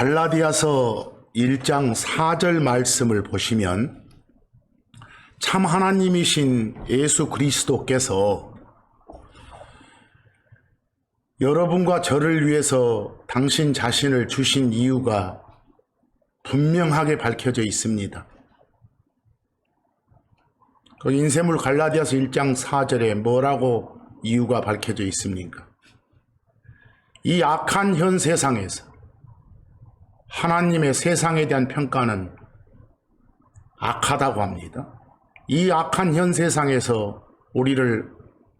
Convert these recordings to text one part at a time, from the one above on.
갈라디아서 1장 4절 말씀을 보시면 참 하나님이신 예수 그리스도께서 여러분과 저를 위해서 당신 자신을 주신 이유가 분명하게 밝혀져 있습니다. 그 인쇄물 갈라디아서 1장 4절에 뭐라고 이유가 밝혀져 있습니까? 이 악한 현 세상에서 하나님의 세상에 대한 평가는 악하다고 합니다. 이 악한 현 세상에서 우리를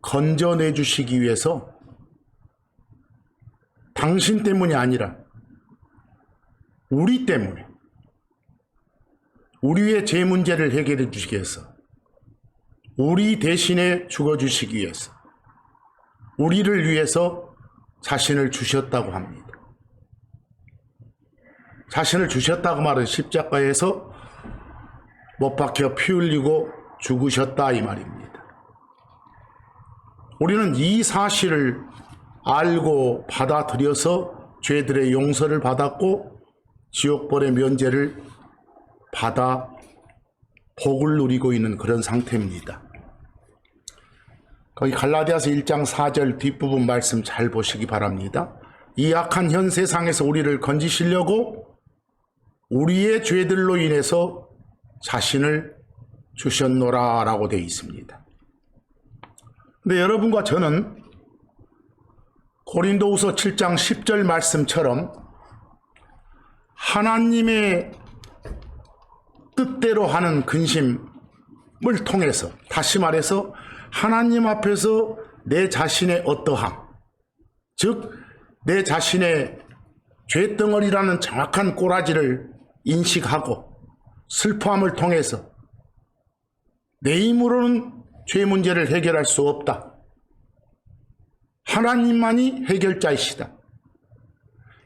건져내 주시기 위해서 당신 때문이 아니라 우리 때문에 우리의 죄 문제를 해결해 주시기 위해서 우리 대신에 죽어주시기 위해서 우리를 위해서 자신을 주셨다고 합니다. 자신을 주셨다고 말은 십자가에서 못 박혀 피 흘리고 죽으셨다 이 말입니다. 우리는 이 사실을 알고 받아들여서 죄들의 용서를 받았고 지옥벌의 면제를 받아 복을 누리고 있는 그런 상태입니다. 거기 갈라디아서 1장 4절 뒷부분 말씀 잘 보시기 바랍니다. 이 악한 현 세상에서 우리를 건지시려고 우리의 죄들로 인해서 자신을 주셨노라 라고 되어 있습니다. 근데 여러분과 저는 고린도후서 7장 10절 말씀처럼 하나님의 뜻대로 하는 근심을 통해서, 다시 말해서 하나님 앞에서 내 자신의 어떠함, 즉 내 자신의 죄덩어리라는 정확한 꼬라지를 인식하고 슬퍼함을 통해서 내 힘으로는 죄 문제를 해결할 수 없다. 하나님만이 해결자이시다.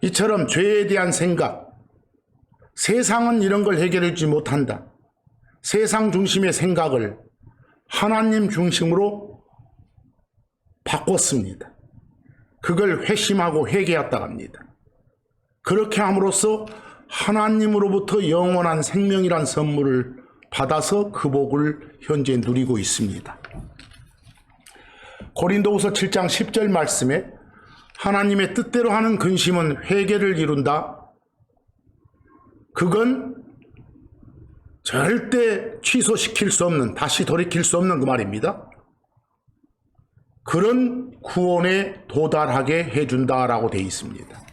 이처럼 죄에 대한 생각, 세상은 이런 걸 해결해 주지 못한다. 세상 중심의 생각을 하나님 중심으로 바꿨습니다. 그걸 회심하고 회개했다고 합니다. 그렇게 함으로써 하나님으로부터 영원한 생명이란 선물을 받아서 그 복을 현재 누리고 있습니다. 고린도후서 7장 10절 말씀에 하나님의 뜻대로 하는 근심은 회개를 이룬다. 그건 절대 취소시킬 수 없는, 다시 돌이킬 수 없는 그 말입니다. 그런 구원에 도달하게 해준다라고 되어 있습니다.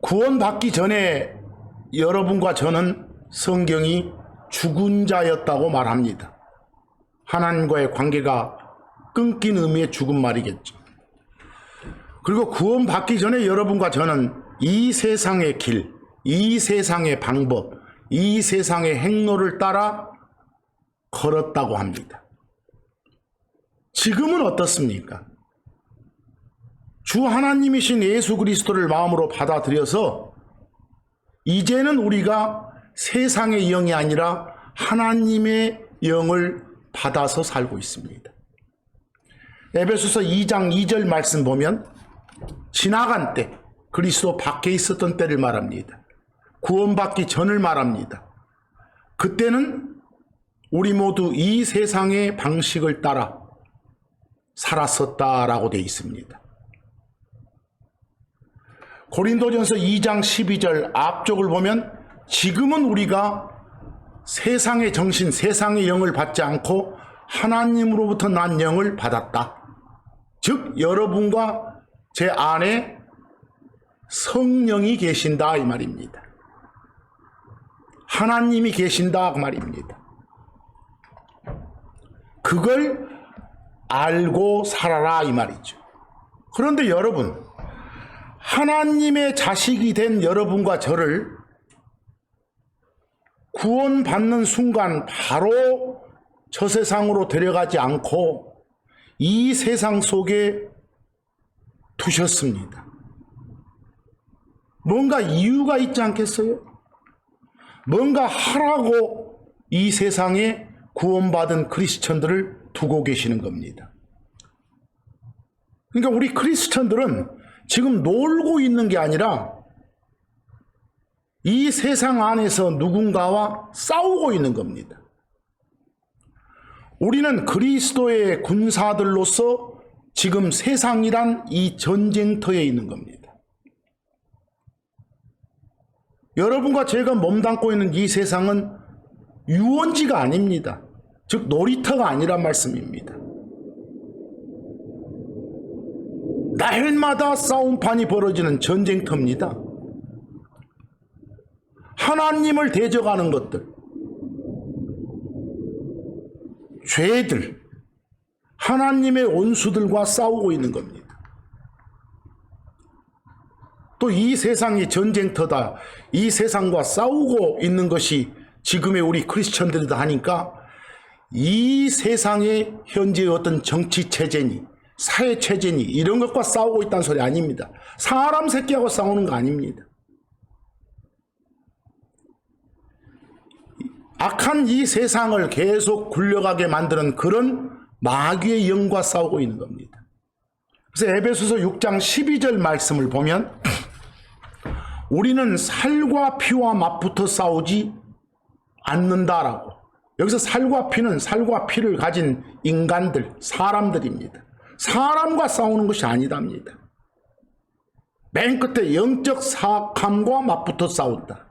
구원받기 전에 여러분과 저는 성경이 죽은 자였다고 말합니다. 하나님과의 관계가 끊긴 의미의 죽은 말이겠죠. 그리고 구원받기 전에 여러분과 저는 이 세상의 길, 이 세상의 방법, 이 세상의 행로를 따라 걸었다고 합니다. 지금은 어떻습니까? 주 하나님이신 예수 그리스도를 마음으로 받아들여서 이제는 우리가 세상의 영이 아니라 하나님의 영을 받아서 살고 있습니다. 에베소서 2장 2절 말씀 보면 지나간 때, 그리스도 밖에 있었던 때를 말합니다. 구원받기 전을 말합니다. 그때는 우리 모두 이 세상의 방식을 따라 살았었다라고 되어 있습니다. 고린도전서 2장 12절 앞쪽을 보면 지금은 우리가 세상의 정신, 세상의 영을 받지 않고 하나님으로부터 난 영을 받았다. 즉 여러분과 제 안에 성령이 계신다 이 말입니다. 하나님이 계신다 그 말입니다. 그걸 알고 살아라 이 말이죠. 그런데 여러분, 하나님의 자식이 된 여러분과 저를 구원받는 순간 바로 저 세상으로 데려가지 않고 이 세상 속에 두셨습니다. 뭔가 이유가 있지 않겠어요? 뭔가 하라고 이 세상에 구원받은 크리스천들을 두고 계시는 겁니다. 그러니까 우리 크리스천들은 지금 놀고 있는 게 아니라 이 세상 안에서 누군가와 싸우고 있는 겁니다. 우리는 그리스도의 군사들로서 지금 세상이란 이 전쟁터에 있는 겁니다. 여러분과 제가 몸담고 있는 이 세상은 유원지가 아닙니다. 즉 놀이터가 아니란 말씀입니다. 날마다 싸움판이 벌어지는 전쟁터입니다. 하나님을 대적하는 것들, 죄들, 하나님의 원수들과 싸우고 있는 겁니다. 또 이 세상이 전쟁터다, 이 세상과 싸우고 있는 것이 지금의 우리 크리스천들이다 하니까 이 세상의 현재의 어떤 정치체제니 사회체제니 이런 것과 싸우고 있다는 소리 아닙니다. 사람 새끼하고 싸우는 거 아닙니다. 악한 이 세상을 계속 굴려가게 만드는 그런 마귀의 영과 싸우고 있는 겁니다. 그래서 에베소서 6장 12절 말씀을 보면 우리는 살과 피와 맞붙어 싸우지 않는다라고. 여기서 살과 피는 살과 피를 가진 인간들, 사람들입니다. 사람과 싸우는 것이 아니답니다. 맨 끝에 영적 사악함과 맞붙어 싸운다.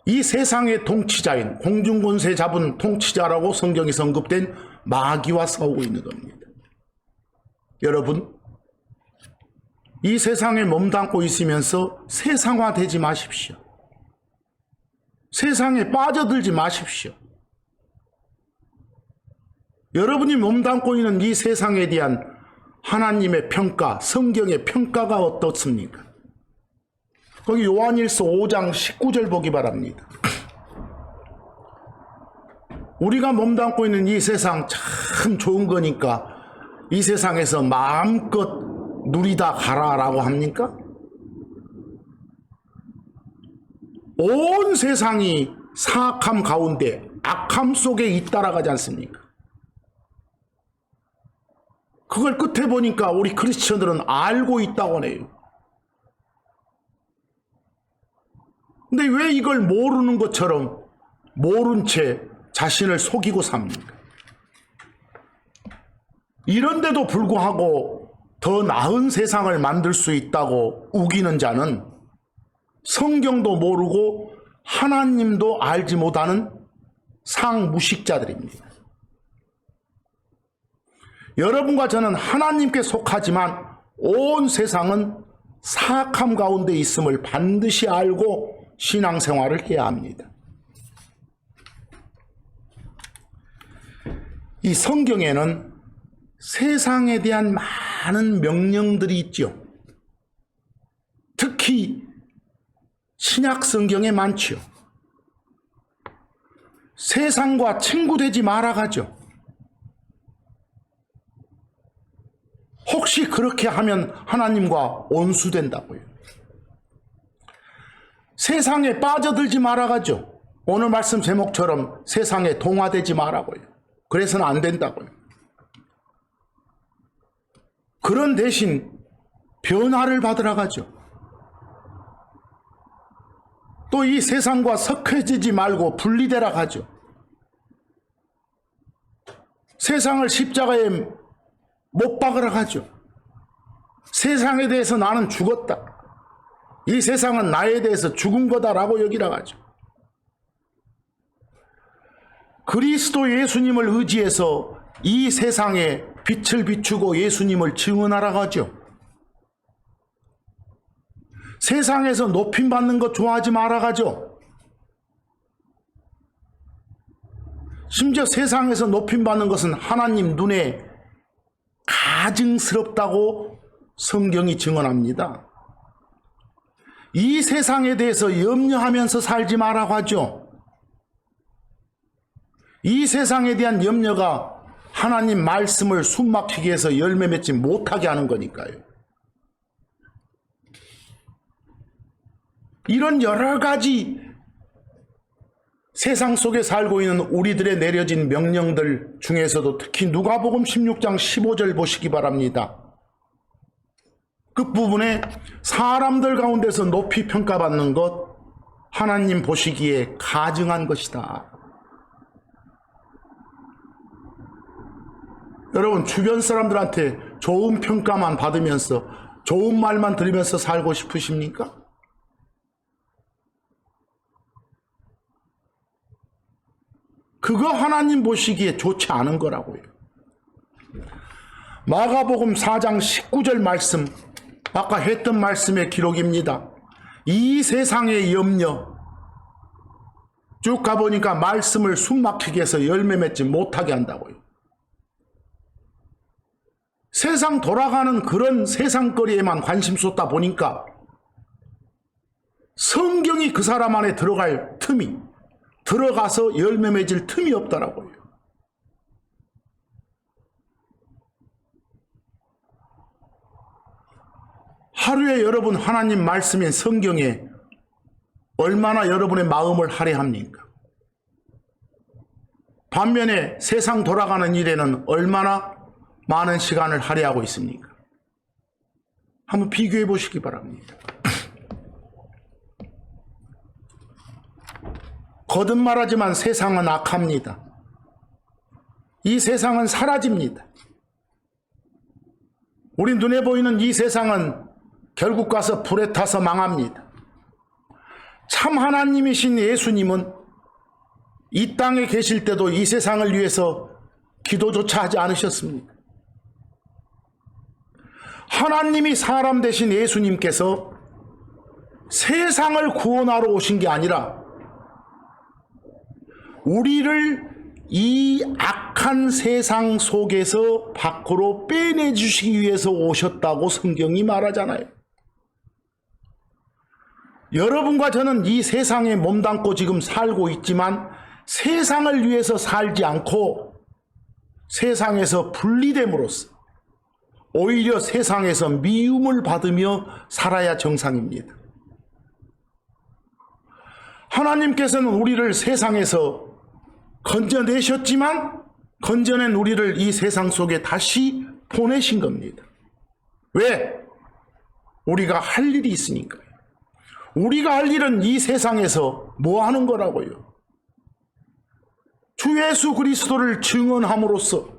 이 세상의 통치자인 공중권세 잡은 통치자라고 성경이 언급된 마귀와 싸우고 있는 겁니다. 여러분, 이 세상에 몸담고 있으면서 세상화되지 마십시오. 세상에 빠져들지 마십시오. 여러분이 몸담고 있는 이 세상에 대한 하나님의 평가, 성경의 평가가 어떻습니까? 거기 요한일서 5장 19절 보기 바랍니다. 우리가 몸담고 있는 이 세상 참 좋은 거니까 이 세상에서 마음껏 누리다 가라라고 합니까? 온 세상이 사악함 가운데 악함 속에 잇따라가지 않습니까? 그걸 끝에 보니까 우리 크리스천들은 알고 있다고 해요. 근데 왜 이걸 모르는 것처럼 모른 채 자신을 속이고 삽니까? 이런데도 불구하고 더 나은 세상을 만들 수 있다고 우기는 자는 성경도 모르고 하나님도 알지 못하는 상무식자들입니다. 여러분과 저는 하나님께 속하지만 온 세상은 사악함 가운데 있음을 반드시 알고 신앙생활을 해야 합니다. 이 성경에는 세상에 대한 많은 명령들이 있죠. 특히 신약 성경에 많지요. 세상과 친구되지 말아가죠. 혹시 그렇게 하면 하나님과 원수된다고요. 세상에 빠져들지 말아가죠. 오늘 말씀 제목처럼 세상에 동화되지 말라고요. 그래서는 안 된다고요. 그런 대신 변화를 받으러 가죠. 또 이 세상과 섞여지지 말고 분리되라 가죠. 세상을 십자가에 못 박으러 가죠. 세상에 대해서 나는 죽었다. 이 세상은 나에 대해서 죽은 거다라고 여기라 가죠. 그리스도 예수님을 의지해서 이 세상에 빛을 비추고 예수님을 증언하라고 하죠. 세상에서 높임받는 것 좋아하지 말아가죠. 심지어 세상에서 높임받는 것은 하나님 눈에 가증스럽다고 성경이 증언합니다. 이 세상에 대해서 염려하면서 살지 말라고 하죠. 이 세상에 대한 염려가 하나님 말씀을 숨막히게 해서 열매 맺지 못하게 하는 거니까요. 이런 여러 가지 세상 속에 살고 있는 우리들의 내려진 명령들 중에서도 특히 누가복음 16장 15절 보시기 바랍니다. 끝부분에 사람들 가운데서 높이 평가받는 것 하나님 보시기에 가증한 것이다. 여러분, 주변 사람들한테 좋은 평가만 받으면서 좋은 말만 들으면서 살고 싶으십니까? 그거 하나님 보시기에 좋지 않은 거라고요. 마가복음 4장 19절 말씀, 아까 했던 말씀의 기록입니다. 이 세상의 염려, 쭉 가보니까 말씀을 숨막히게 해서 열매 맺지 못하게 한다고요. 세상 돌아가는 그런 세상거리에만 관심 쏟다 보니까 성경이 그 사람 안에 들어갈 틈이, 들어가서 열매 맺을 틈이 없더라고요. 하루에 여러분 하나님 말씀인 성경에 얼마나 여러분의 마음을 할애합니까? 반면에 세상 돌아가는 일에는 얼마나 많은 시간을 할애하고 있습니까? 한번 비교해 보시기 바랍니다. 거듭 말하지만 세상은 악합니다. 이 세상은 사라집니다. 우리 눈에 보이는 이 세상은 결국 가서 불에 타서 망합니다. 참 하나님이신 예수님은 이 땅에 계실 때도 이 세상을 위해서 기도조차 하지 않으셨습니다. 하나님이 사람 되신 예수님께서 세상을 구원하러 오신 게 아니라 우리를 이 악한 세상 속에서 밖으로 빼내주시기 위해서 오셨다고 성경이 말하잖아요. 여러분과 저는 이 세상에 몸담고 지금 살고 있지만 세상을 위해서 살지 않고 세상에서 분리됨으로써 오히려 세상에서 미움을 받으며 살아야 정상입니다. 하나님께서는 우리를 세상에서 건져내셨지만 건져낸 우리를 이 세상 속에 다시 보내신 겁니다. 왜? 우리가 할 일이 있으니까요. 우리가 할 일은 이 세상에서 뭐 하는 거라고요? 주 예수 그리스도를 증언함으로써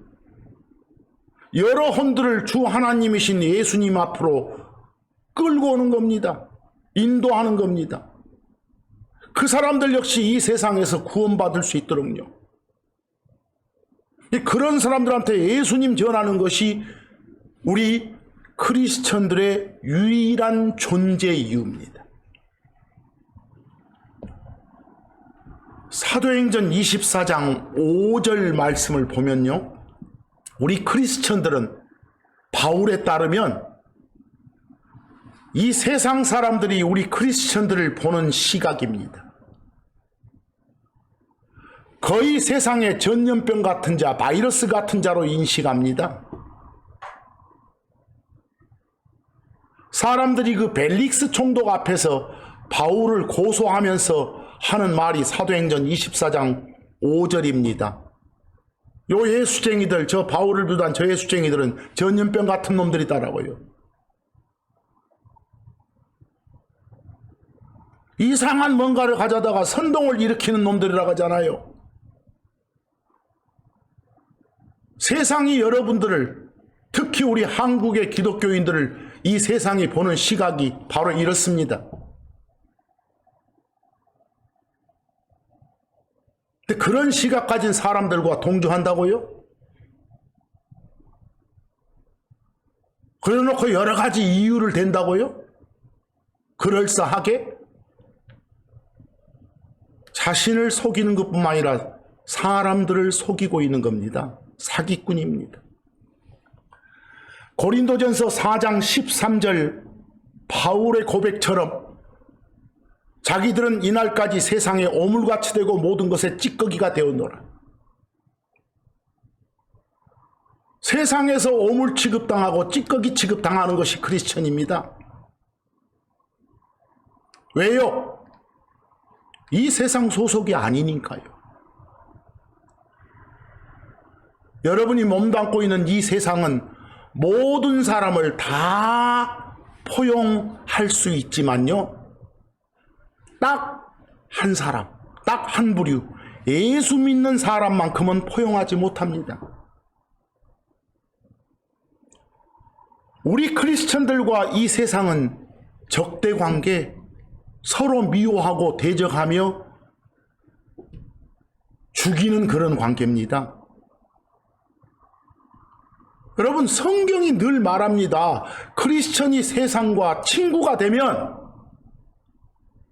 여러 혼들을 주 하나님이신 예수님 앞으로 끌고 오는 겁니다. 인도하는 겁니다. 그 사람들 역시 이 세상에서 구원받을 수 있도록요. 그런 사람들한테 예수님 전하는 것이 우리 크리스천들의 유일한 존재 이유입니다. 사도행전 24장 5절 말씀을 보면요. 우리 크리스천들은 바울에 따르면 이 세상 사람들이 우리 크리스천들을 보는 시각입니다. 거의 세상의 전염병 같은 자, 바이러스 같은 자로 인식합니다. 사람들이 그 벨릭스 총독 앞에서 바울을 고소하면서 하는 말이 사도행전 24장 5절입니다. 요 예수쟁이들, 저 바울을 비롯한 저 예수쟁이들은 전염병 같은 놈들이다라고요. 이상한 뭔가를 가져다가 선동을 일으키는 놈들이라고 하잖아요. 세상이 여러분들을, 특히 우리 한국의 기독교인들을 이 세상이 보는 시각이 바로 이렇습니다. 근데 그런 시각 가진 사람들과 동조한다고요? 그래놓고 여러 가지 이유를 댄다고요? 그럴싸하게? 자신을 속이는 것뿐만 아니라 사람들을 속이고 있는 겁니다. 사기꾼입니다. 고린도전서 4장 13절 바울의 고백처럼 자기들은 이날까지 세상에 오물같이 되고 모든 것에 찌꺼기가 되었노라. 세상에서 오물 취급당하고 찌꺼기 취급당하는 것이 크리스천입니다. 왜요? 이 세상 소속이 아니니까요. 여러분이 몸담고 있는 이 세상은 모든 사람을 다 포용할 수 있지만요, 딱 한 사람, 딱 한 부류, 예수 믿는 사람만큼은 포용하지 못합니다. 우리 크리스천들과 이 세상은 적대 관계, 서로 미워하고 대적하며 죽이는 그런 관계입니다. 여러분, 성경이 늘 말합니다. 크리스천이 세상과 친구가 되면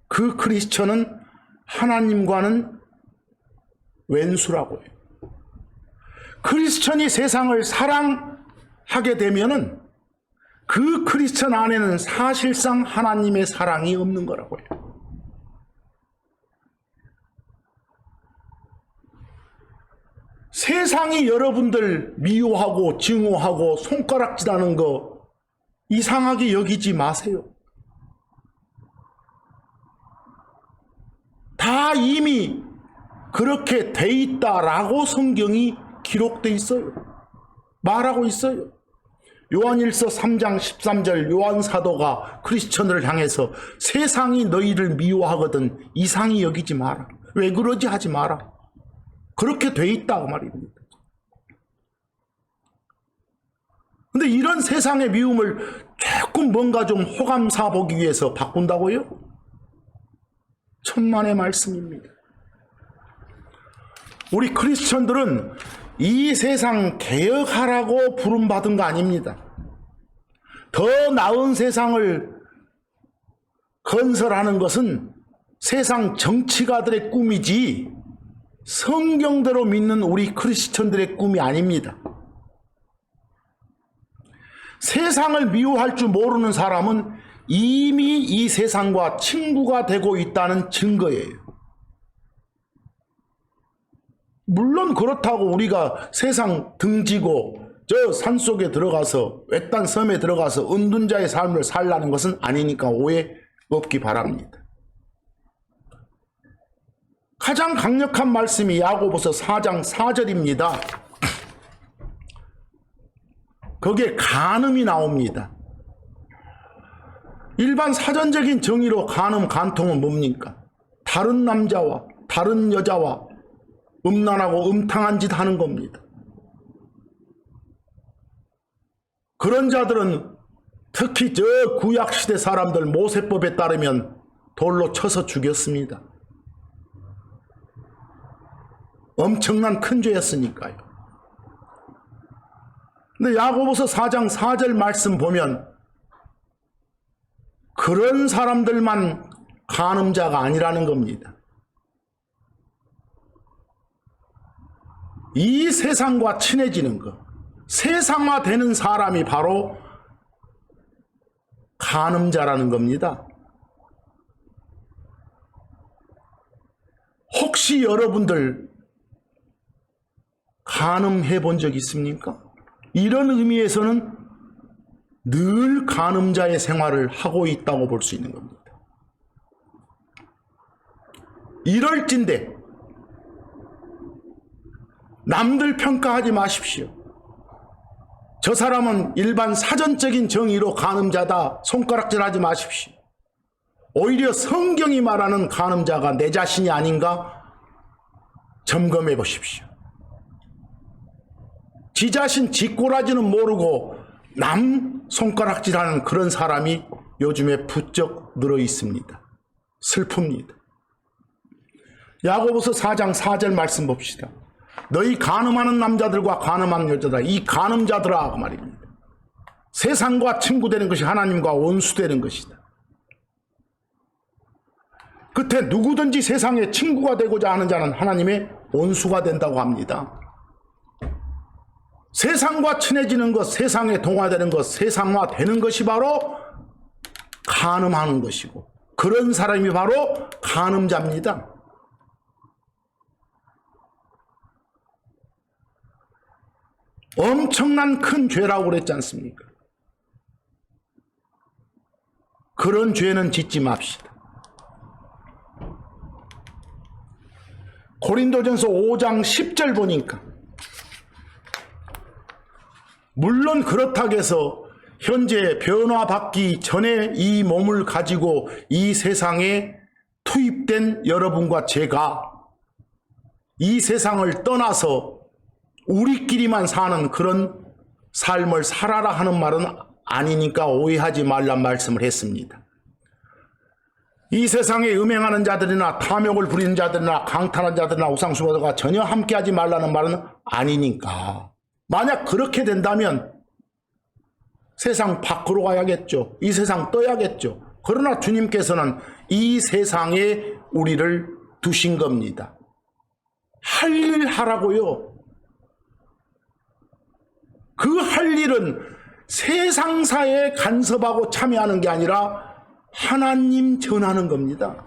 그 크리스천은 하나님과는 왼수라고 해요. 크리스천이 세상을 사랑하게 되면은 그 크리스천 안에는 사실상 하나님의 사랑이 없는 거라고 해요. 세상이 여러분들 미워하고 증오하고 손가락질하는 거 이상하게 여기지 마세요. 다 이미 그렇게 돼 있다라고 성경이 기록돼 있어요. 말하고 있어요. 요한일서 3장 13절 요한 사도가 크리스천을 향해서 세상이 너희를 미워하거든 이상히 여기지 마라. 왜 그러지 하지 마라. 그렇게 돼 있다 그 말입니다. 근데 이런 세상의 미움을 조금 뭔가 좀 호감사 보기 위해서 바꾼다고요? 천만의 말씀입니다. 우리 크리스천들은 이 세상 개혁하라고 부름받은 거 아닙니다. 더 나은 세상을 건설하는 것은 세상 정치가들의 꿈이지 성경대로 믿는 우리 크리스천들의 꿈이 아닙니다. 세상을 미워할 줄 모르는 사람은 이미 이 세상과 친구가 되고 있다는 증거예요. 물론 그렇다고 우리가 세상 등지고 저 산속에 들어가서 외딴 섬에 들어가서 은둔자의 삶을 살라는 것은 아니니까 오해 없기 바랍니다. 가장 강력한 말씀이 야고보서 4장 4절입니다. 거기에 간음이 나옵니다. 일반 사전적인 정의로 간음, 간통은 뭡니까? 다른 남자와 다른 여자와 음란하고 음탕한 짓 하는 겁니다. 그런 자들은 특히 저 구약시대 사람들 모세법에 따르면 돌로 쳐서 죽였습니다. 엄청난 큰 죄였으니까요. 근데 야고보서 4장 4절 말씀 보면 그런 사람들만 간음자가 아니라는 겁니다. 이 세상과 친해지는 것, 세상화 되는 사람이 바로 간음자라는 겁니다. 혹시 여러분들 간음해 본 적 있습니까? 이런 의미에서는 늘 간음자의 생활을 하고 있다고 볼 수 있는 겁니다. 이럴진데 남들 평가하지 마십시오. 저 사람은 일반 사전적인 정의로 간음자다 손가락질하지 마십시오. 오히려 성경이 말하는 간음자가 내 자신이 아닌가 점검해 보십시오. 지 자신 쥐꼬라지는 모르고 남 손가락질하는 그런 사람이 요즘에 부쩍 늘어 있습니다. 슬픕니다. 야고보서 4장 4절 말씀 봅시다. 너희 간음하는 남자들과 간음하는 여자다. 이 간음자들아 그 말입니다. 세상과 친구 되는 것이 하나님과 원수 되는 것이다. 끝에 누구든지 세상의 친구가 되고자 하는 자는 하나님의 원수가 된다고 합니다. 세상과 친해지는 것, 세상에 동화되는 것, 세상화 되는 것이 바로 간음하는 것이고 그런 사람이 바로 간음자입니다. 엄청난 큰 죄라고 그랬지 않습니까? 그런 죄는 짓지 맙시다. 고린도전서 5장 10절 보니까 물론 그렇다고 해서 현재 변화받기 전에 이 몸을 가지고 이 세상에 투입된 여러분과 제가 이 세상을 떠나서 우리끼리만 사는 그런 삶을 살아라 하는 말은 아니니까 오해하지 말란 말씀을 했습니다. 이 세상에 음행하는 자들이나 탐욕을 부리는 자들이나 강탈하는 자들이나 우상숭배자가 전혀 함께하지 말라는 말은 아니니까 만약 그렇게 된다면 세상 밖으로 가야겠죠. 이 세상 떠야겠죠. 그러나 주님께서는 이 세상에 우리를 두신 겁니다. 할 일 하라고요. 그 할 일은 세상사에 간섭하고 참여하는 게 아니라 하나님 전하는 겁니다.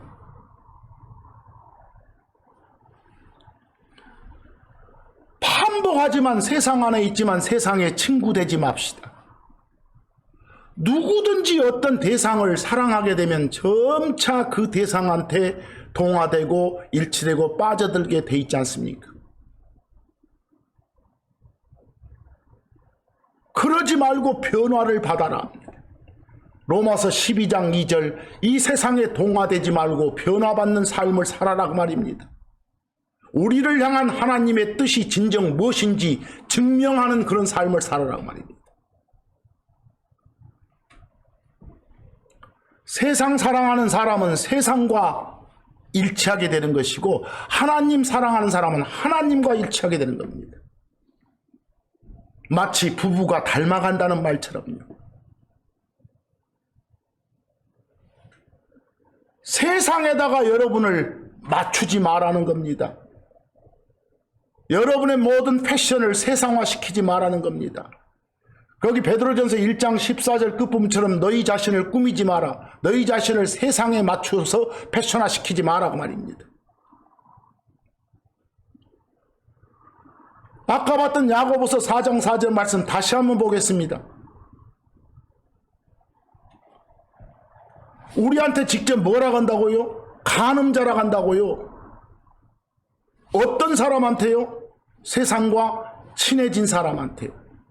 반복하지만 세상 안에 있지만 세상에 친구 되지 맙시다. 누구든지 어떤 대상을 사랑하게 되면 점차 그 대상한테 동화되고 일치되고 빠져들게 돼 있지 않습니까? 그러지 말고 변화를 받아라. 로마서 12장 2절 이 세상에 동화되지 말고 변화받는 삶을 살아라 그 말입니다. 우리를 향한 하나님의 뜻이 진정 무엇인지 증명하는 그런 삶을 살아라 그 말입니다. 세상 사랑하는 사람은 세상과 일치하게 되는 것이고 하나님 사랑하는 사람은 하나님과 일치하게 되는 겁니다. 마치 부부가 닮아간다는 말처럼요. 세상에다가 여러분을 맞추지 말라는 겁니다. 여러분의 모든 패션을 세상화시키지 말라는 겁니다. 거기 베드로전서 1장 14절 끝부분처럼 너희 자신을 꾸미지 마라. 너희 자신을 세상에 맞춰서 패션화시키지 마라 그 말입니다. 아까 봤던 야고보서 4장 4절 말씀 다시 한번 보겠습니다. 우리한테 직접 뭐라 한다고요? 간음자라 한다고요. 어떤 사람한테요? 세상과 친해진 사람한테,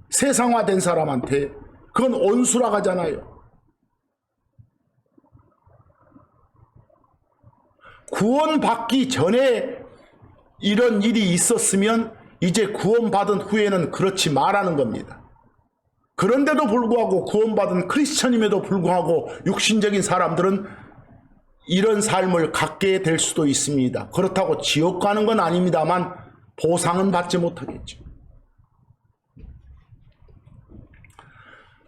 세상화된 사람한테. 그건 온수라 하잖아요. 구원받기 전에 이런 일이 있었으면 이제 구원받은 후에는 그렇지 말라는 겁니다. 그런데도 불구하고 구원받은 크리스천임에도 불구하고 육신적인 사람들은 이런 삶을 갖게 될 수도 있습니다. 그렇다고 지옥 가는 건 아닙니다만 보상은 받지 못하겠죠.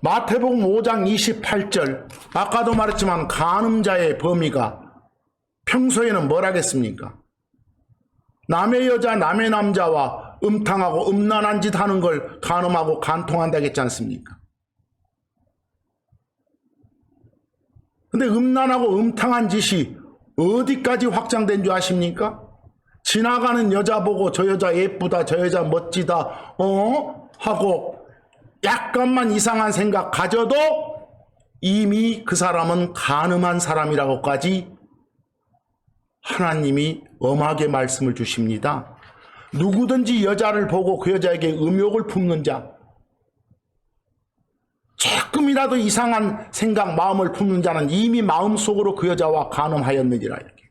마태복음 5장 28절 아까도 말했지만 간음자의 범위가 평소에는 뭘 하겠습니까? 남의 여자 남의 남자와 음탕하고 음란한 짓 하는 걸 간음하고 간통한다겠지 않습니까? 근데 음란하고 음탕한 짓이 어디까지 확장된 줄 아십니까? 지나가는 여자 보고 저 여자 예쁘다 저 여자 멋지다 하고 약간만 이상한 생각 가져도 이미 그 사람은 간음한 사람이라고까지 하나님이 엄하게 말씀을 주십니다. 누구든지 여자를 보고 그 여자에게 음욕을 품는 자, 조금이라도 이상한 생각, 마음을 품는 자는 이미 마음속으로 그 여자와 간음하였느니라. 이렇게.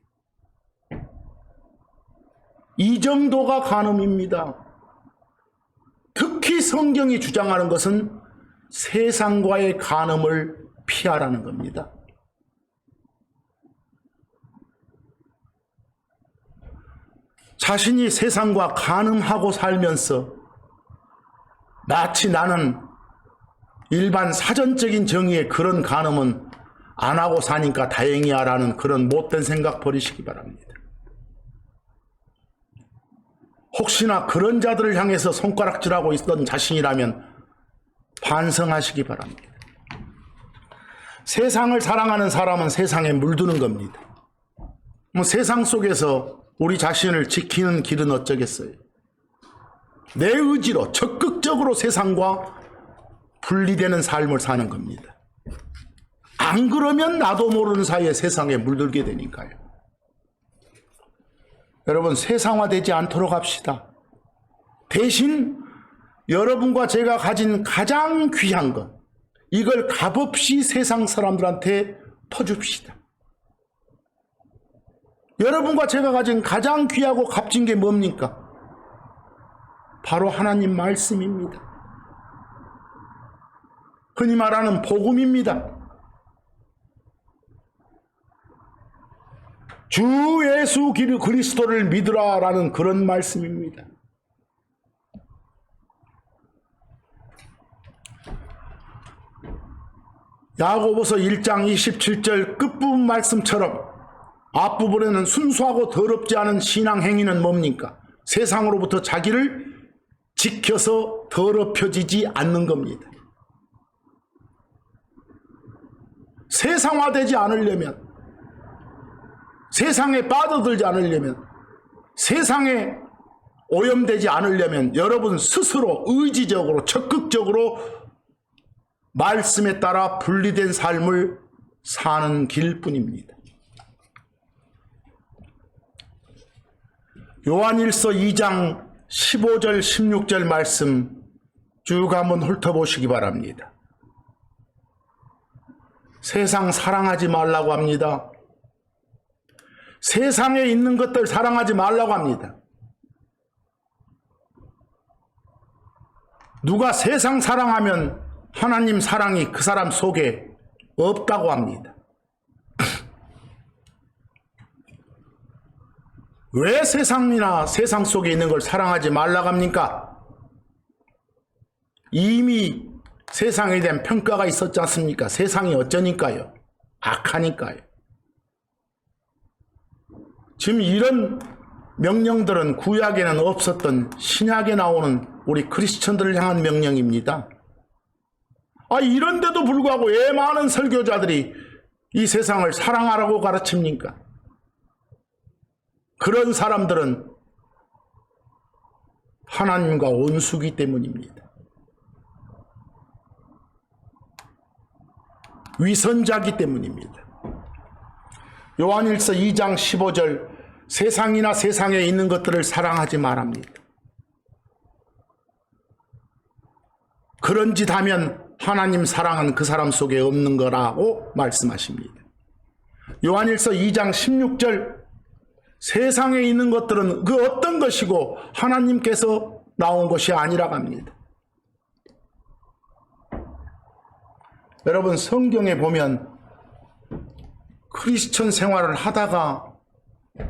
이 정도가 간음입니다. 특히 성경이 주장하는 것은 세상과의 간음을 피하라는 겁니다. 자신이 세상과 간음하고 살면서 마치 나는 일반 사전적인 정의의 그런 간음은 안 하고 사니까 다행이야 라는 그런 못된 생각 버리시기 바랍니다. 혹시나 그런 자들을 향해서 손가락질하고 있던 자신이라면 반성하시기 바랍니다. 세상을 사랑하는 사람은 세상에 물드는 겁니다. 세상 속에서 우리 자신을 지키는 길은 어쩌겠어요? 내 의지로 적극적으로 세상과 분리되는 삶을 사는 겁니다. 안 그러면 나도 모르는 사이에 세상에 물들게 되니까요. 여러분 세상화되지 않도록 합시다. 대신 여러분과 제가 가진 가장 귀한 것, 이걸 값없이 세상 사람들한테 퍼줍시다. 여러분과 제가 가진 가장 귀하고 값진 게 뭡니까? 바로 하나님 말씀입니다. 흔히 말하는 복음입니다. 주 예수 그리스도를 믿으라라는 그런 말씀입니다. 야고보서 1장 27절 끝부분 말씀처럼 앞부분에는 순수하고 더럽지 않은 신앙 행위는 뭡니까? 세상으로부터 자기를 지켜서 더럽혀지지 않는 겁니다. 세상화되지 않으려면, 세상에 빠져들지 않으려면, 세상에 오염되지 않으려면 여러분 스스로 의지적으로 적극적으로 말씀에 따라 분리된 삶을 사는 길뿐입니다. 요한일서 2장 15절 16절 말씀 쭉 한번 훑어보시기 바랍니다. 세상 사랑하지 말라고 합니다. 세상에 있는 것들 사랑하지 말라고 합니다. 누가 세상 사랑하면 하나님 사랑이 그 사람 속에 없다고 합니다. 왜 세상이나 세상 속에 있는 걸 사랑하지 말라고 합니까? 이미 세상에 대한 평가가 있었지 않습니까? 세상이 어쩌니까요? 악하니까요. 지금 이런 명령들은 구약에는 없었던 신약에 나오는 우리 크리스천들을 향한 명령입니다. 이런데도 불구하고 왜 많은 설교자들이 이 세상을 사랑하라고 가르칩니까? 그런 사람들은 하나님과 원수기 때문입니다. 위선자기 때문입니다. 요한일서 2장 15절 세상이나 세상에 있는 것들을 사랑하지 말합니다. 그런 짓 하면 하나님 사랑은 그 사람 속에 없는 거라고 말씀하십니다. 요한일서 2장 16절 세상에 있는 것들은 그 어떤 것이고 하나님께서 나온 것이 아니라고 합니다. 여러분 성경에 보면 크리스천 생활을 하다가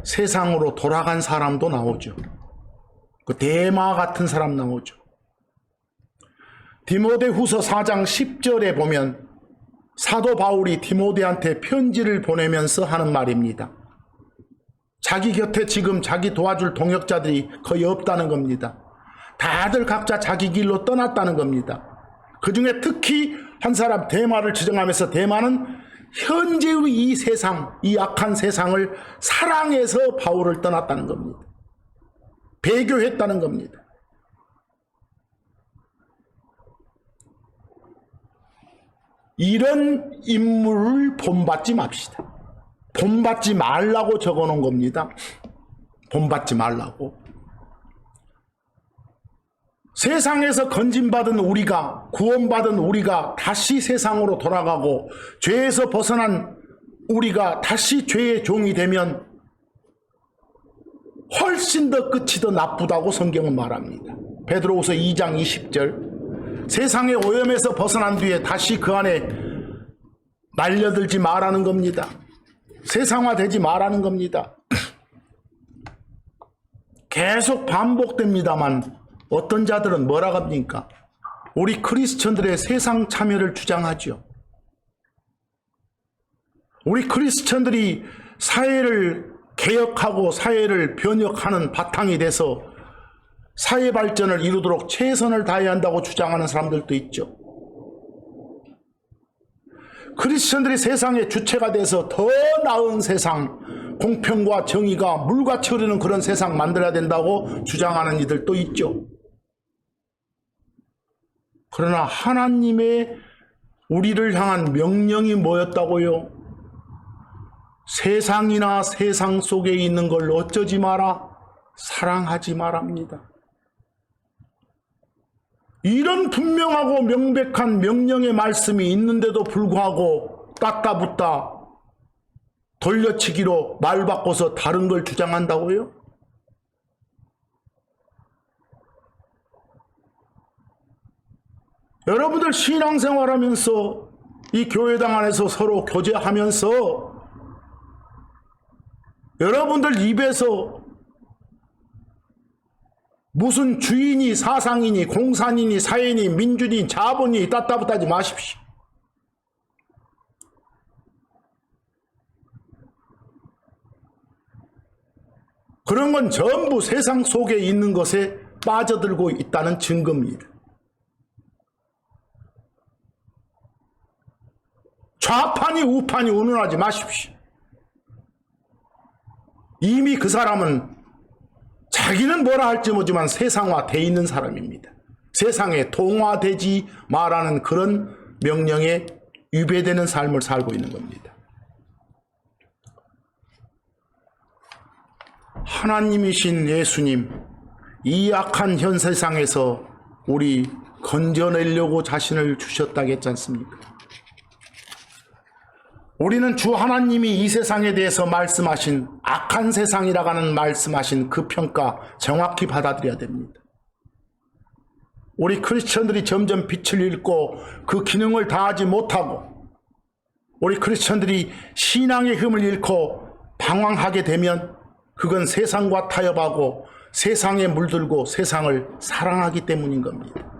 세상으로 돌아간 사람도 나오죠. 그 데마 같은 사람 나오죠. 디모데후서 4장 10절에 보면 사도 바울이 디모데한테 편지를 보내면서 하는 말입니다. 자기 곁에 지금 자기 도와줄 동역자들이 거의 없다는 겁니다. 다들 각자 자기 길로 떠났다는 겁니다. 그 중에 특히 한 사람 데마를 지정하면서 데마는 현재의 이 세상, 이 악한 세상을 사랑해서 바울을 떠났다는 겁니다. 배교했다는 겁니다. 이런 인물을 본받지 맙시다. 본받지 말라고 적어놓은 겁니다. 본받지 말라고. 세상에서 건진받은 우리가, 구원받은 우리가 다시 세상으로 돌아가고 죄에서 벗어난 우리가 다시 죄의 종이 되면 훨씬 더 끝이 더 나쁘다고 성경은 말합니다. 베드로후서 2장 20절 세상의 오염에서 벗어난 뒤에 다시 그 안에 말려들지 말라는 겁니다. 세상화되지 말라는 겁니다. 계속 반복됩니다만 어떤 자들은 뭐라고 합니까? 우리 크리스천들의 세상 참여를 주장하죠. 우리 크리스천들이 사회를 개혁하고 사회를 변혁하는 바탕이 돼서 사회 발전을 이루도록 최선을 다해야 한다고 주장하는 사람들도 있죠. 크리스천들이 세상의 주체가 돼서 더 나은 세상, 공평과 정의가 물같이 흐르는 그런 세상 만들어야 된다고 주장하는 이들도 있죠. 그러나 하나님의 우리를 향한 명령이 뭐였다고요? 세상이나 세상 속에 있는 걸 어쩌지 마라, 사랑하지 말합니다. 이런 분명하고 명백한 명령의 말씀이 있는데도 불구하고 따따붙다 돌려치기로 말 바꿔서 다른 걸 주장한다고요? 여러분들 신앙생활하면서 이 교회당 안에서 서로 교제하면서 여러분들 입에서 무슨 주인이 사상이니 공산이니 사회니 민주니 자본이 따따붙하지 마십시오. 그런 건 전부 세상 속에 있는 것에 빠져들고 있다는 증거입니다. 좌판이 우판이 운운하지 마십시오. 이미 그 사람은 자기는 뭐라 할지 모르지만 세상화되어 있는 사람입니다. 세상에 동화되지 마라는 그런 명령에 위배되는 삶을 살고 있는 겁니다. 하나님이신 예수님, 이 악한 현 세상에서 우리 건져내려고 자신을 주셨다겠지 않습니까? 우리는 주 하나님이 이 세상에 대해서 말씀하신 악한 세상이라고 하는 말씀하신 그 평가 정확히 받아들여야 됩니다. 우리 크리스천들이 점점 빛을 잃고 그 기능을 다하지 못하고 우리 크리스천들이 신앙의 힘을 잃고 방황하게 되면 그건 세상과 타협하고 세상에 물들고 세상을 사랑하기 때문인 겁니다.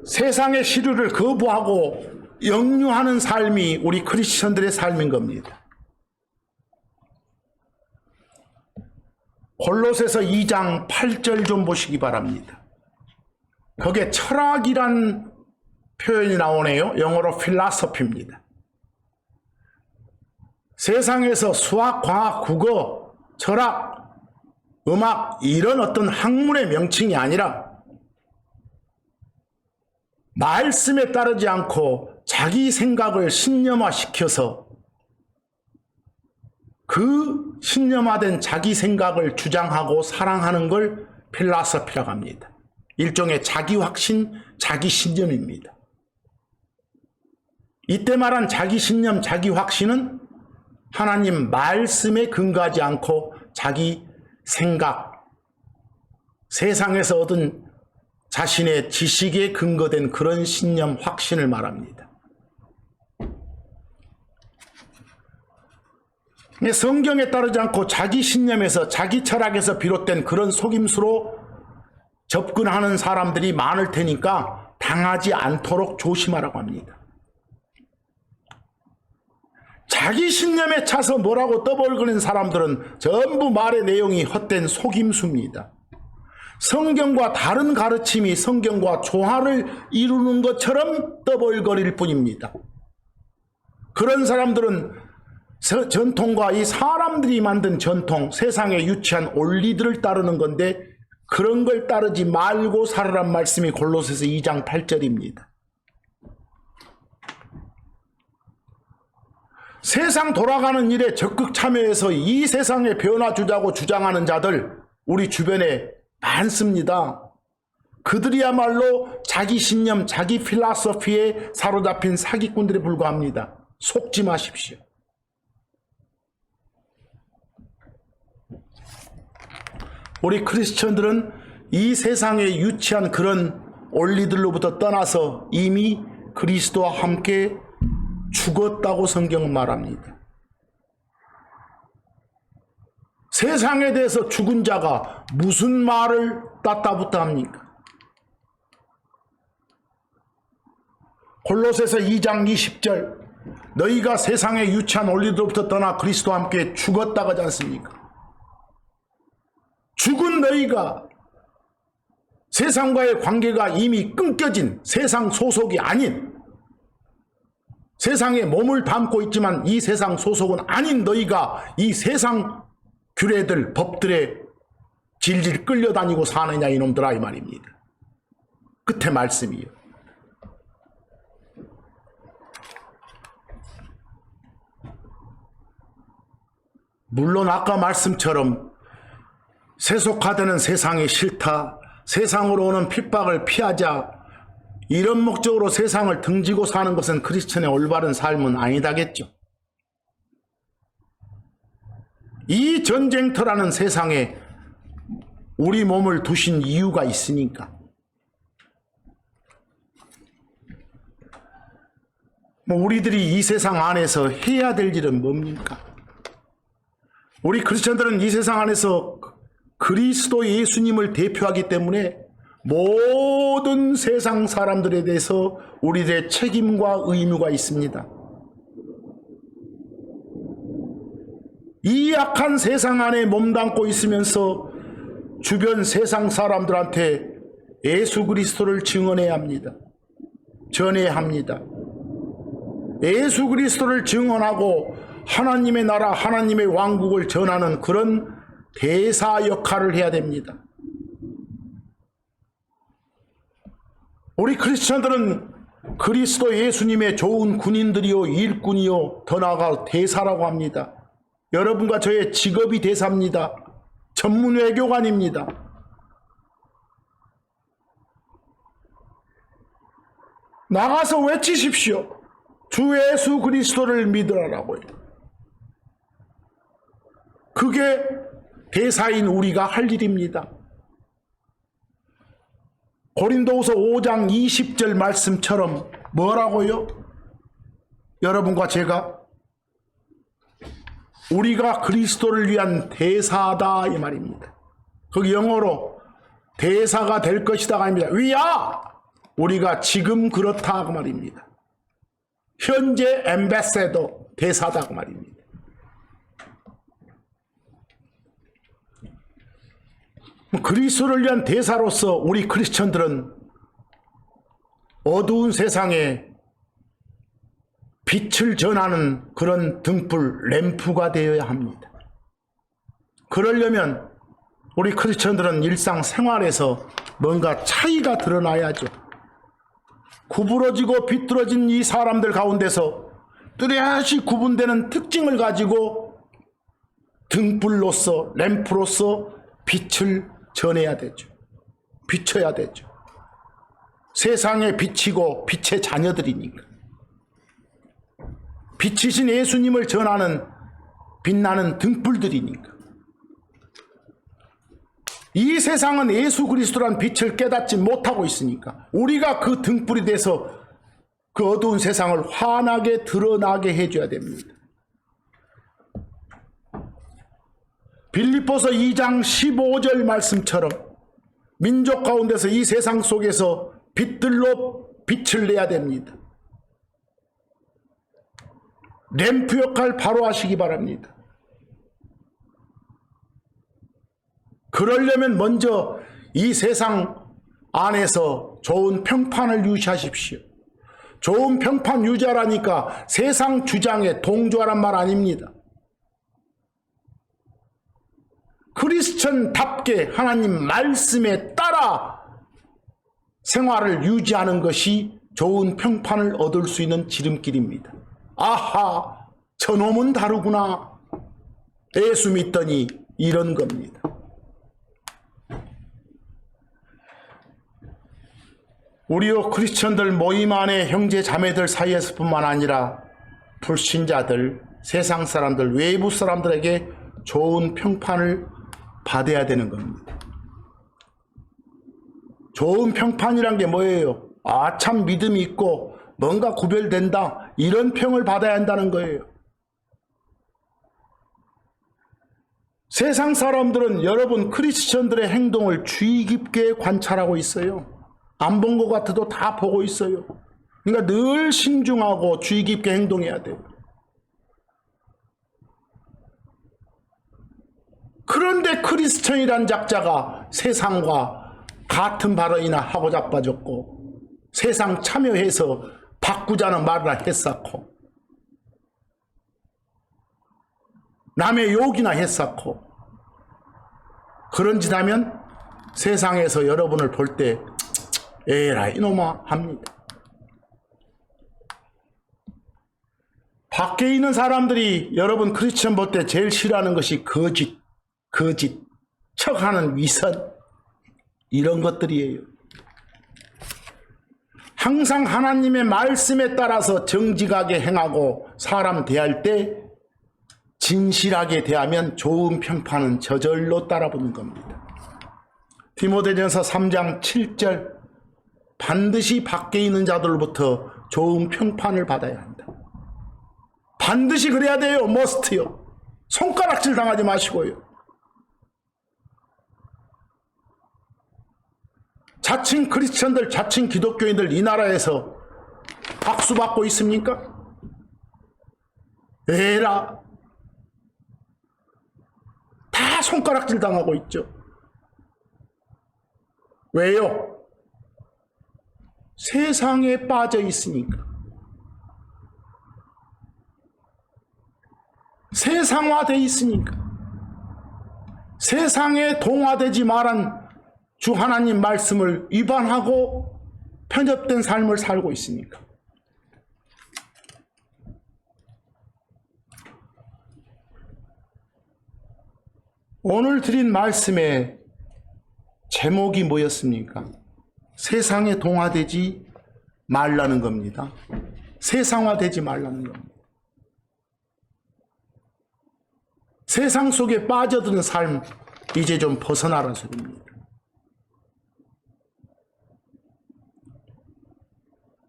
세상의 시류를 거부하고 역류하는 삶이 우리 크리스천들의 삶인 겁니다. 골로새서 2장 8절 좀 보시기 바랍니다. 거기에 철학이란 표현이 나오네요. 영어로 필라소피입니다. 세상에서 수학, 과학, 국어, 철학, 음악 이런 어떤 학문의 명칭이 아니라 말씀에 따르지 않고 자기 생각을 신념화시켜서 그 신념화된 자기 생각을 주장하고 사랑하는 걸 필라소피라고 합니다. 일종의 자기 확신, 자기 신념입니다. 이때 말한 자기 신념, 자기 확신은 하나님 말씀에 근거하지 않고 자기 생각, 세상에서 얻은 자신의 지식에 근거된 그런 신념, 확신을 말합니다. 성경에 따르지 않고 자기 신념에서 자기 철학에서 비롯된 그런 속임수로 접근하는 사람들이 많을 테니까 당하지 않도록 조심하라고 합니다. 자기 신념에 차서 뭐라고 떠벌거리는 사람들은 전부 말의 내용이 헛된 속임수입니다. 성경과 다른 가르침이 성경과 조화를 이루는 것처럼 떠벌거릴 뿐입니다. 그런 사람들은 전통과 이 사람들이 만든 전통, 세상에 유치한 원리들을 따르는 건데 그런 걸 따르지 말고 살으란 말씀이 골로새서 2장 8절입니다. 세상 돌아가는 일에 적극 참여해서 이 세상에 변화 주자고 주장하는 자들 우리 주변에 많습니다. 그들이야말로 자기 신념, 자기 필라소피에 사로잡힌 사기꾼들에 불과합니다. 속지 마십시오. 우리 크리스천들은 이 세상에 유치한 그런 원리들로부터 떠나서 이미 그리스도와 함께 죽었다고 성경은 말합니다. 세상에 대해서 죽은 자가 무슨 말을 따따붙다 합니까? 골로새서 2장 20절 너희가 세상에 유치한 원리들로부터 떠나 그리스도와 함께 죽었다고 하지 않습니까? 죽은 너희가 세상과의 관계가 이미 끊겨진 세상 소속이 아닌 세상에 몸을 담고 있지만 이 세상 소속은 아닌 너희가 이 세상 규례들, 법들에 질질 끌려다니고 사느냐 이놈들아 이 말입니다. 끝에 말씀이요. 물론 아까 말씀처럼 세속화되는 세상이 싫다, 세상으로 오는 핍박을 피하자, 이런 목적으로 세상을 등지고 사는 것은 크리스천의 올바른 삶은 아니다겠죠. 이 전쟁터라는 세상에 우리 몸을 두신 이유가 있으니까. 우리들이 이 세상 안에서 해야 될 일은 뭡니까? 우리 크리스천들은 이 세상 안에서 그리스도 예수님을 대표하기 때문에 모든 세상 사람들에 대해서 우리들의 책임과 의무가 있습니다. 이 악한 세상 안에 몸담고 있으면서 주변 세상 사람들한테 예수 그리스도를 증언해야 합니다. 전해야 합니다. 예수 그리스도를 증언하고 하나님의 나라, 하나님의 왕국을 전하는 그런 대사 역할을 해야 됩니다. 우리 크리스천들은 그리스도 예수님의 좋은 군인들이요, 일꾼이요, 더 나아가 대사라고 합니다. 여러분과 저의 직업이 대사입니다. 전문 외교관입니다. 나가서 외치십시오. 주 예수 그리스도를 믿으라고요. 그게 대사인 우리가 할 일입니다. 고린도후서 5장 20절 말씀처럼 뭐라고요? 여러분과 제가 우리가 그리스도를 위한 대사다 이 말입니다. 거기 영어로 대사가 될 것이다가 아닙니다. We are! 우리가 지금 그렇다 그 말입니다. 현재 엠베세더 대사다 그 말입니다. 그리스도를 위한 대사로서 우리 크리스천들은 어두운 세상에 빛을 전하는 그런 등불, 램프가 되어야 합니다. 그러려면 우리 크리스천들은 일상생활에서 뭔가 차이가 드러나야죠. 구부러지고 비뚤어진 이 사람들 가운데서 뚜렷이 구분되는 특징을 가지고 등불로서, 램프로서 빛을 전해야 되죠. 비춰야 되죠. 세상에 비치고 빛의 자녀들이니까. 빛이신 예수님을 전하는 빛나는 등불들이니까. 이 세상은 예수 그리스도란 빛을 깨닫지 못하고 있으니까 우리가 그 등불이 돼서 그 어두운 세상을 환하게 드러나게 해줘야 됩니다. 빌립보서 2장 15절 말씀처럼 민족 가운데서 이 세상 속에서 빛들로 빛을 내야 됩니다. 램프 역할 바로 하시기 바랍니다. 그러려면 먼저 이 세상 안에서 좋은 평판을 유지하십시오. 좋은 평판 유지하라니까 세상 주장에 동조하란 말 아닙니다. 크리스천답게 하나님 말씀에 따라 생활을 유지하는 것이 좋은 평판을 얻을 수 있는 지름길입니다. 아하, 저놈은 다르구나. 예수 믿더니 이런 겁니다. 우리요 크리스천들 모임 안에 형제 자매들 사이에서뿐만 아니라 불신자들, 세상 사람들, 외부 사람들에게 좋은 평판을 받아야 되는 겁니다. 좋은 평판이란 게 뭐예요? 아, 참 믿음이 있고 뭔가 구별된다, 이런 평을 받아야 한다는 거예요. 세상 사람들은 여러분 크리스천들의 행동을 주의 깊게 관찰하고 있어요. 안 본 것 같아도 다 보고 있어요. 그러니까 늘 신중하고 주의 깊게 행동해야 돼요. 그런데 크리스천이란 작자가 세상과 같은 발언이나 하고 자빠졌고 세상 참여해서 바꾸자는 말을 했었고 남의 욕이나 했었고 그런 짓 하면 세상에서 여러분을 볼 때 에라 이놈아 합니다. 밖에 있는 사람들이 여러분 크리스천 볼 때 제일 싫어하는 것이 거짓. 척하는 위선, 이런 것들이에요. 항상 하나님의 말씀에 따라서 정직하게 행하고 사람 대할 때 진실하게 대하면 좋은 평판은 저절로 따라붙는 겁니다. 디모데전서 3장 7절, 반드시 밖에 있는 자들로부터 좋은 평판을 받아야 한다. 반드시 그래야 돼요. 머스트요. 손가락질 당하지 마시고요. 자칭 크리스천들, 자칭 기독교인들 이 나라에서 박수 받고 있습니까? 에라. 다 손가락질 당하고 있죠. 왜요? 세상에 빠져 있으니까. 세상화되어 있으니까. 세상에 동화되지 말한 주 하나님 말씀을 위반하고 편협된 삶을 살고 있으니까. 오늘 드린 말씀의 제목이 뭐였습니까? 세상에 동화되지 말라는 겁니다. 세상화되지 말라는 겁니다. 세상 속에 빠져드는 삶, 이제 좀 벗어나라는 소리입니다.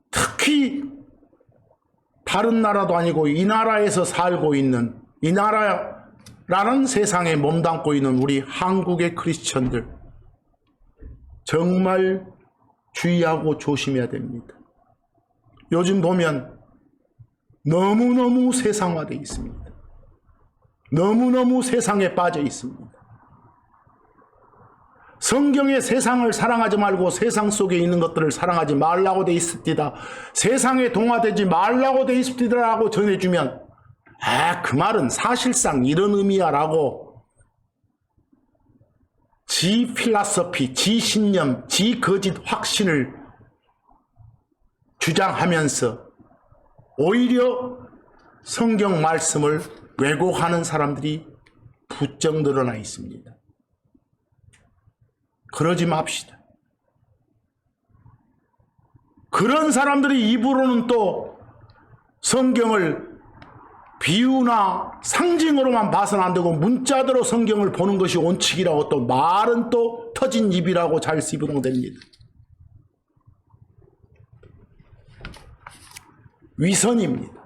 특히 다른 나라도 아니고 이 나라에서 살고 있는, 이 나라라는 세상에 몸담고 있는 우리 한국의 크리스천들, 정말 주의하고 조심해야 됩니다. 요즘 보면 너무너무 세상화되어 있습니다. 너무너무 세상에 빠져 있습니다. 성경에 세상을 사랑하지 말고 세상 속에 있는 것들을 사랑하지 말라고 돼 있습니다. 세상에 동화되지 말라고 돼 있습니다라고 전해주면, 그 말은 사실상 이런 의미야 라고 지 필라소피, 지 신념, 지 거짓 확신을 주장하면서 오히려 성경 말씀을 왜곡하는 사람들이 부쩍 늘어나 있습니다. 그러지 맙시다. 그런 사람들이 입으로는 또 성경을 비유나 상징으로만 봐서는 안 되고 문자대로 성경을 보는 것이 원칙이라고, 또 말은 또 터진 입이라고 잘 시부동됩니다. 위선입니다.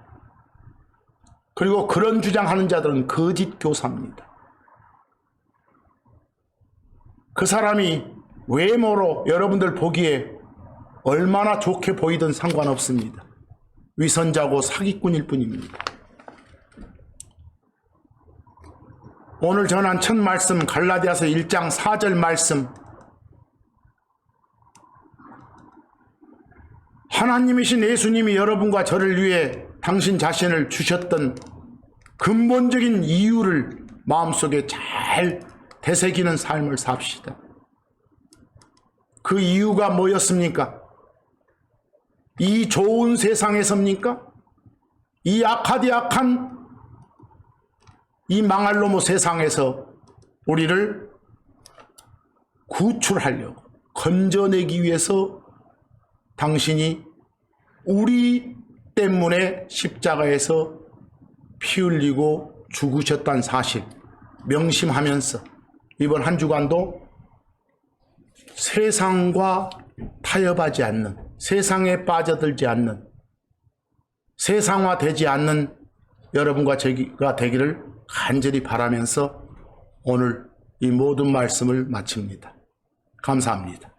그리고 그런 주장하는 자들은 거짓 교사입니다. 그 사람이 외모로 여러분들 보기에 얼마나 좋게 보이든 상관없습니다. 위선자고 사기꾼일 뿐입니다. 오늘 전한 첫 말씀 갈라디아서 1장 4절 말씀, 하나님이신 예수님이 여러분과 저를 위해 당신 자신을 주셨던 근본적인 이유를 마음속에 잘 되새기는 삶을 삽시다. 그 이유가 뭐였습니까? 이 좋은 세상에서입니까? 이 악하디악한 이 망할 놈의 세상에서 우리를 구출하려고, 건져내기 위해서 당신이 우리 때문에 십자가에서 피 흘리고 죽으셨다는 사실 명심하면서 이번 한 주간도 세상과 타협하지 않는, 세상에 빠져들지 않는, 세상화되지 않는 여러분과 저가 되기를 간절히 바라면서 오늘 이 모든 말씀을 마칩니다. 감사합니다.